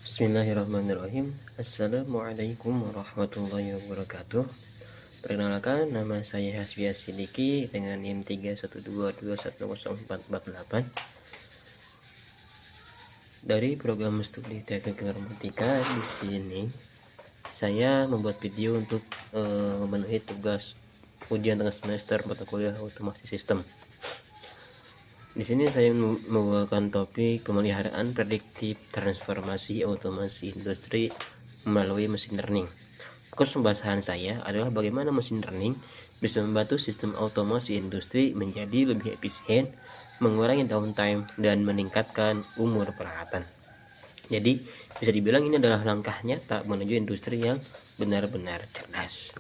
Bismillahirrahmanirrahim. Assalamualaikum warahmatullahi wabarakatuh. Perkenalkan, nama saya Hasbiya Sidiki dengan NIM 312210448 dari program studi Teknik Informatika. Di sini saya membuat video untuk memenuhi tugas ujian tengah semester mata kuliah otomasi sistem. Di sini saya membawakan topik pemeliharaan prediktif transformasi otomasi industri melalui mesin learning. Fokus pembahasan saya adalah bagaimana mesin learning bisa membantu sistem otomasi industri menjadi lebih efisien, mengurangi downtime, dan meningkatkan umur peralatan. Jadi bisa dibilang ini adalah langkah nyata menuju industri yang benar-benar cerdas.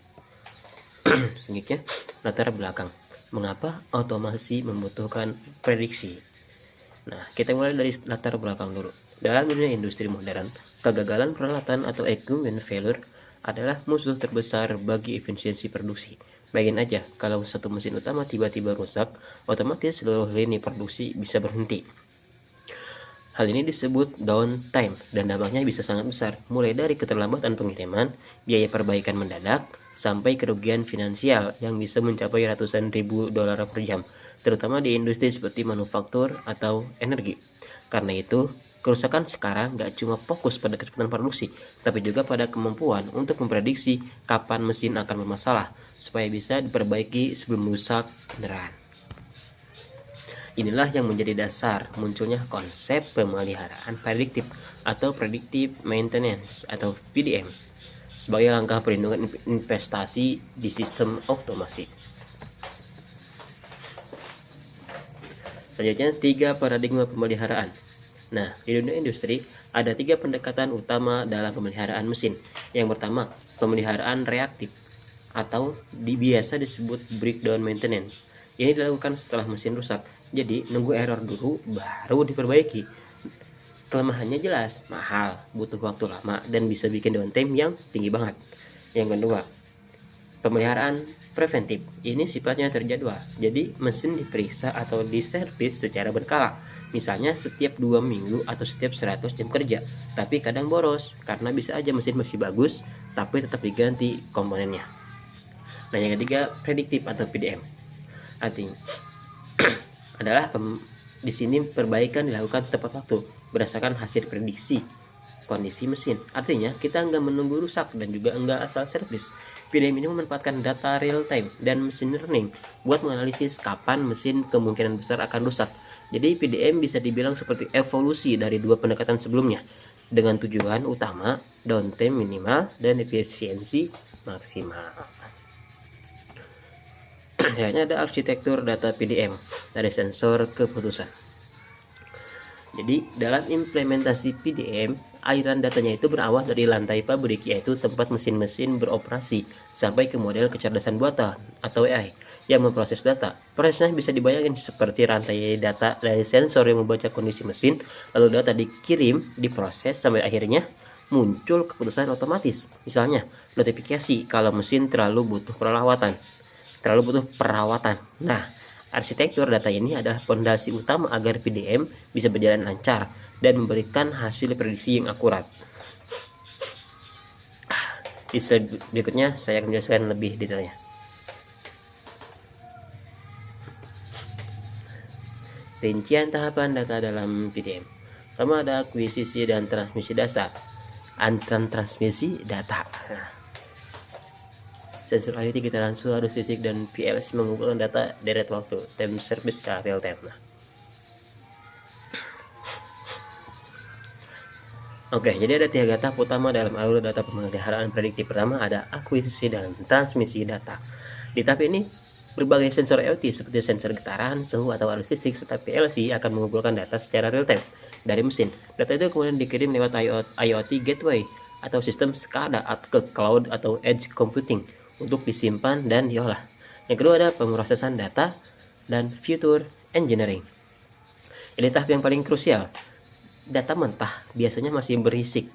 Selanjutnya, latar belakang. Mengapa otomasi membutuhkan prediksi? Nah, kita mulai dari latar belakang dulu. Dalam dunia industri modern, kegagalan peralatan atau equipment failure adalah musuh terbesar bagi efisiensi produksi. Bayangin aja, kalau satu mesin utama tiba-tiba rusak, otomatis seluruh lini produksi bisa berhenti. Hal ini disebut downtime dan dampaknya bisa sangat besar, mulai dari keterlambatan pengiriman, biaya perbaikan mendadak, sampai kerugian finansial yang bisa mencapai ratusan ribu dolar per jam, terutama di industri seperti manufaktur atau energi. Karena itu, kerusakan sekarang gak cuma fokus pada kecepatan produksi, tapi juga pada kemampuan untuk memprediksi kapan mesin akan bermasalah, supaya bisa diperbaiki sebelum rusak beneran. Inilah yang menjadi dasar munculnya konsep pemeliharaan prediktif atau predictive maintenance atau PDM sebagai langkah perlindungan investasi di sistem otomasi. Selanjutnya, 3 paradigma pemeliharaan. Nah, di dunia industri ada 3 pendekatan utama dalam pemeliharaan mesin. Yang pertama, pemeliharaan reaktif atau biasa disebut breakdown maintenance. Ini dilakukan setelah mesin rusak. Jadi, nunggu error dulu baru diperbaiki. Kelemahannya jelas, mahal, butuh waktu lama, dan bisa bikin downtime yang tinggi banget. Yang kedua, pemeliharaan preventif. Ini sifatnya terjadwal, jadi mesin diperiksa atau diservis secara berkala. Misalnya setiap 2 minggu atau setiap 100 jam kerja. Tapi kadang boros, karena bisa aja mesin masih bagus, tapi tetap diganti komponennya. Nah, yang ketiga, prediktif atau PDM. Artinya adalah di sini perbaikan dilakukan tepat waktu berdasarkan hasil prediksi kondisi mesin. Artinya kita nggak menunggu rusak dan juga nggak asal servis. PDM ini memanfaatkan data real time dan machine learning buat menganalisis kapan mesin kemungkinan besar akan rusak. Jadi PDM bisa dibilang seperti evolusi dari 2 pendekatan sebelumnya dengan tujuan utama downtime minimal dan efisiensi maksimal. Selanjutnya ada arsitektur data PDM dari sensor keputusan. Jadi dalam implementasi PDM, aliran datanya itu berawal dari lantai pabrik, yaitu tempat mesin-mesin beroperasi, sampai ke model kecerdasan buatan atau AI yang memproses data. Prosesnya bisa dibayangkan seperti rantai data dari sensor yang membaca kondisi mesin, lalu data dikirim, diproses, sampai akhirnya muncul keputusan otomatis. Misalnya, notifikasi kalau mesin terlalu butuh perawatan. Nah, arsitektur data ini adalah fondasi utama agar PDM bisa berjalan lancar dan memberikan hasil prediksi yang akurat. Di slide berikutnya saya akan menjelaskan lebih detailnya. Rincian tahapan data dalam PDM. Pertama ada akuisisi dan transmisi data. Transmisi data. Sensor IoT getaran suara, listrik, dan PLC mengumpulkan data deret waktu, time service secara real time. Oke, jadi ada 3 tahap utama dalam alur data pemeliharaan prediktif. Pertama ada akuisisi dan transmisi data. Di tahap ini, berbagai sensor IoT seperti sensor getaran, suhu, atau arus listrik serta PLC akan mengumpulkan data secara real time dari mesin. Data itu kemudian dikirim lewat IoT gateway atau sistem SCADA ke cloud atau edge computing untuk disimpan dan diolah. Yang kedua ada pemrosesan data dan future engineering. Ini tahap yang paling krusial. Data mentah biasanya masih berisik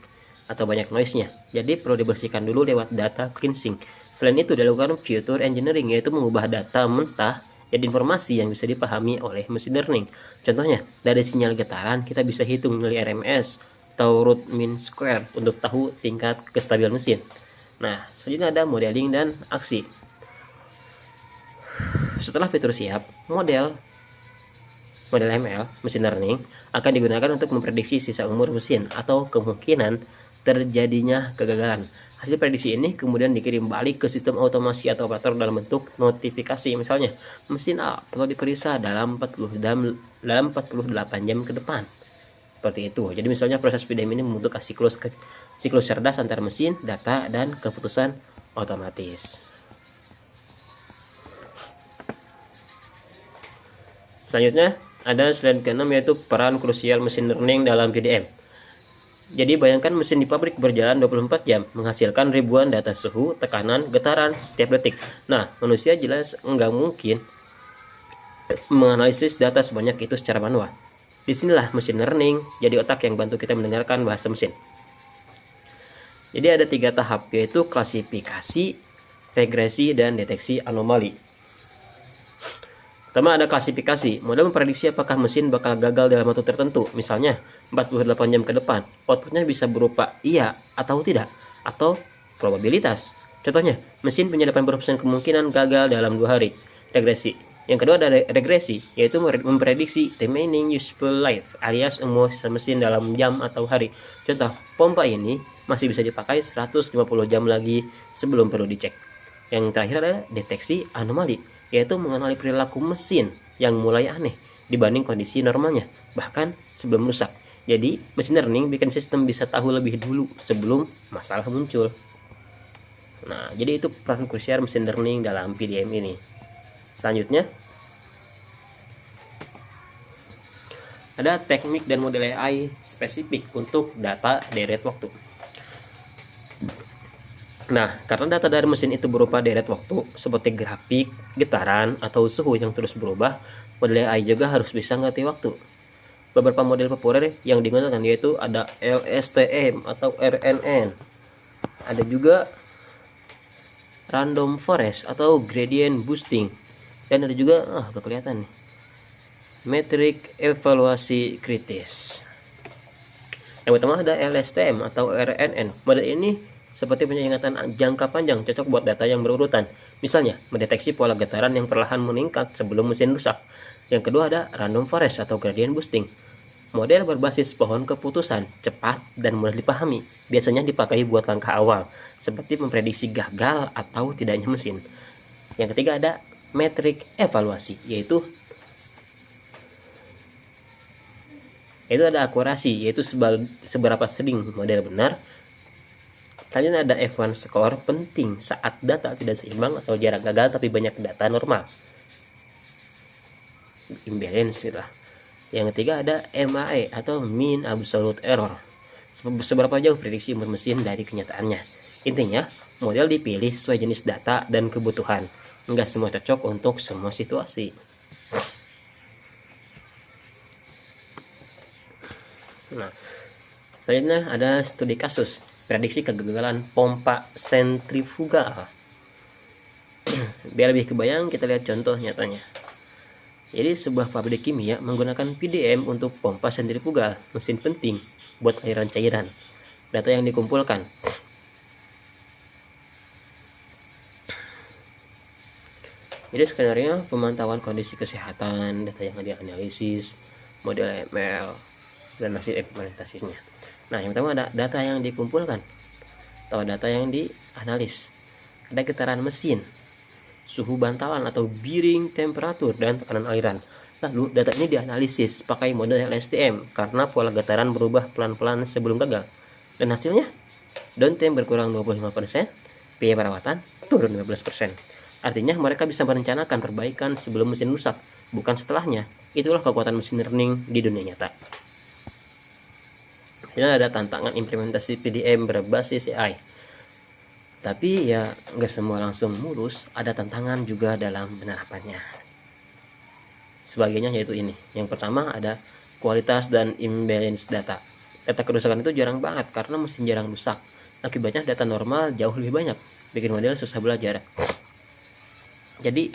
atau banyak noise-nya, jadi perlu dibersihkan dulu lewat data cleansing. Selain itu dilakukan future engineering, yaitu mengubah data mentah jadi informasi yang bisa dipahami oleh machine learning. Contohnya, dari sinyal getaran kita bisa hitung nilai RMS, atau root mean square untuk tahu tingkat kestabilan mesin. Nah, selanjutnya ada modeling dan aksi. Setelah fitur siap, model ML, mesin learning, akan digunakan untuk memprediksi sisa umur mesin atau kemungkinan terjadinya kegagalan. Hasil prediksi ini kemudian dikirim balik ke sistem otomasi atau operator dalam bentuk notifikasi. Misalnya, mesin A perlu diperiksa dalam 48 jam ke depan. Seperti itu. Jadi misalnya proses PDM ini membentuk siklus cerdas antara mesin, data, dan keputusan otomatis. Selanjutnya ada slide ke-6, yaitu peran krusial mesin learning dalam PDM. Jadi bayangkan mesin di pabrik berjalan 24 jam, menghasilkan ribuan data suhu, tekanan, getaran setiap detik. Nah, manusia jelas nggak mungkin menganalisis data sebanyak itu secara manual. Disinilah mesin learning jadi otak yang bantu kita mendengarkan bahasa mesin. Jadi ada 3 tahap, yaitu klasifikasi, regresi, dan deteksi anomali. Pertama ada klasifikasi. Model memprediksi apakah mesin bakal gagal dalam waktu tertentu. Misalnya 48 jam ke depan. Outputnya bisa berupa iya atau tidak, atau probabilitas. Contohnya, mesin punya 80% kemungkinan gagal dalam 2 hari. Regresi. Yang kedua ada regresi, yaitu memprediksi remaining useful life, alias umur mesin dalam jam atau hari. Contoh, pompa ini masih bisa dipakai 150 jam lagi sebelum perlu dicek. Yang terakhir ada deteksi anomali, yaitu mengenali perilaku mesin yang mulai aneh dibanding kondisi normalnya, bahkan sebelum rusak. Jadi, mesin learning bikin sistem bisa tahu lebih dulu sebelum masalah muncul. Nah, jadi itu peran krusial mesin learning dalam PDM ini. Selanjutnya, ada teknik dan model AI spesifik untuk data deret waktu. Nah, karena data dari mesin itu berupa deret waktu, seperti grafik, getaran, atau suhu yang terus berubah, model AI juga harus bisa ngerti waktu. Beberapa model populer yang digunakan yaitu ada LSTM atau RNN. Ada juga Random Forest atau Gradient Boosting. Dan ada juga, udah kelihatan nih, metrik evaluasi kritis. Yang pertama ada LSTM atau RNN. Model ini seperti punya ingatan jangka panjang, cocok buat data yang berurutan. Misalnya, mendeteksi pola getaran yang perlahan meningkat sebelum mesin rusak. Yang kedua ada Random Forest atau Gradient Boosting. Model berbasis pohon keputusan, cepat dan mudah dipahami. Biasanya dipakai buat langkah awal, seperti memprediksi gagal atau tidaknya mesin. Yang ketiga ada metrik evaluasi, yaitu ada akurasi, yaitu seberapa sering model benar. Selanjutnya ada F1 score, penting saat data tidak seimbang atau jarak gagal tapi banyak data normal, imbalance gitu lah. Yang ketiga ada MAE atau mean absolute error, seberapa jauh prediksi umur mesin dari kenyataannya. Intinya, model dipilih sesuai jenis data dan kebutuhan, enggak semua cocok untuk semua situasi. Nah, selanjutnya ada studi kasus, prediksi kegagalan pompa sentrifugal. Biar lebih kebayang, kita lihat contoh nyatanya. Jadi sebuah pabrik kimia menggunakan PDM untuk pompa sentrifugal, mesin penting buat aliran cairan. Data yang dikumpulkan, jadi skenario pemantauan kondisi kesehatan, data yang dianalisis, model ML, dan hasil implementasinya. Nah, yang pertama ada data yang dikumpulkan atau data yang dianalis. Ada getaran mesin, suhu bantalan atau bearing temperatur, dan tekanan aliran. Lalu data ini dianalisis pakai model LSTM karena pola getaran berubah pelan-pelan sebelum gagal. Dan hasilnya, downtime berkurang 25%, biaya perawatan turun 15%. Artinya mereka bisa merencanakan perbaikan sebelum mesin rusak, bukan setelahnya. Itulah kekuatan mesin learning di dunia nyata. Ini ada tantangan implementasi PDM berbasis AI. Tapi ya nggak semua langsung mulus, ada tantangan juga dalam penerapannya. Sebagainya yaitu ini. Yang pertama ada kualitas dan imbalance data. Data kerusakan itu jarang banget karena mesin jarang rusak. Akibatnya data normal jauh lebih banyak, bikin model susah belajar. Jadi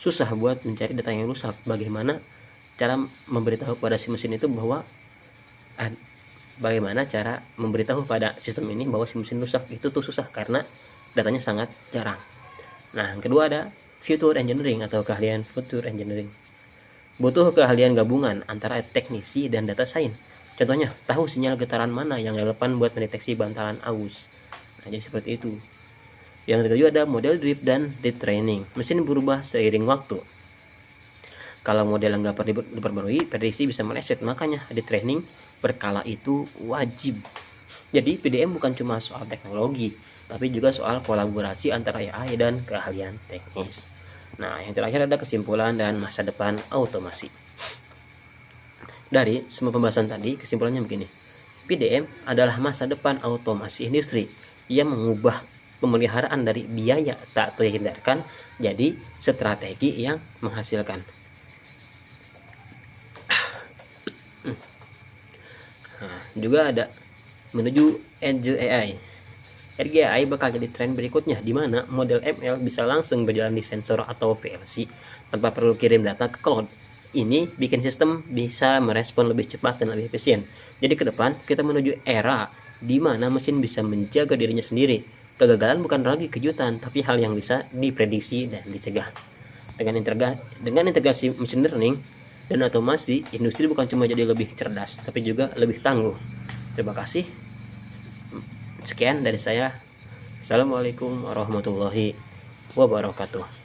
susah buat mencari data yang rusak. Bagaimana cara memberitahu pada si mesin itu bahwa bagaimana cara memberitahu pada sistem ini bahwa si mesin rusak. Itu tuh susah karena datanya sangat jarang. Nah, yang kedua ada future engineering atau keahlian future engineering. Butuh keahlian gabungan antara teknisi dan data science. Contohnya, tahu sinyal getaran mana yang relevan buat mendeteksi bantalan aus. Nah, jadi seperti itu. Yang ketujuh ada model drift dan retraining. Mesin berubah seiring waktu. Kalau model nggak perlu diperbarui, prediksi bisa meleset. Makanya retraining berkala itu wajib. Jadi PDM bukan cuma soal teknologi, tapi juga soal kolaborasi antara AI dan keahlian teknis. Nah, yang terakhir ada kesimpulan dan masa depan otomasi. Dari semua pembahasan tadi, kesimpulannya begini. PDM adalah masa depan otomasi industri yang mengubah pemeliharaan dari biaya tak terhindarkan jadi strategi yang menghasilkan. Nah, juga ada menuju Edge AI. Edge AI bakal jadi tren berikutnya, di mana model ML bisa langsung berjalan di sensor atau VLC tanpa perlu kirim data ke cloud. Ini bikin sistem bisa merespon lebih cepat dan lebih efisien. Jadi ke depan kita menuju era di mana mesin bisa menjaga dirinya sendiri. Kegagalan bukan lagi kejutan, tapi hal yang bisa diprediksi dan dicegah. Dengan integrasi machine learning dan otomasi, industri bukan cuma jadi lebih cerdas, tapi juga lebih tangguh. Terima kasih. Sekian dari saya. Assalamualaikum warahmatullahi wabarakatuh.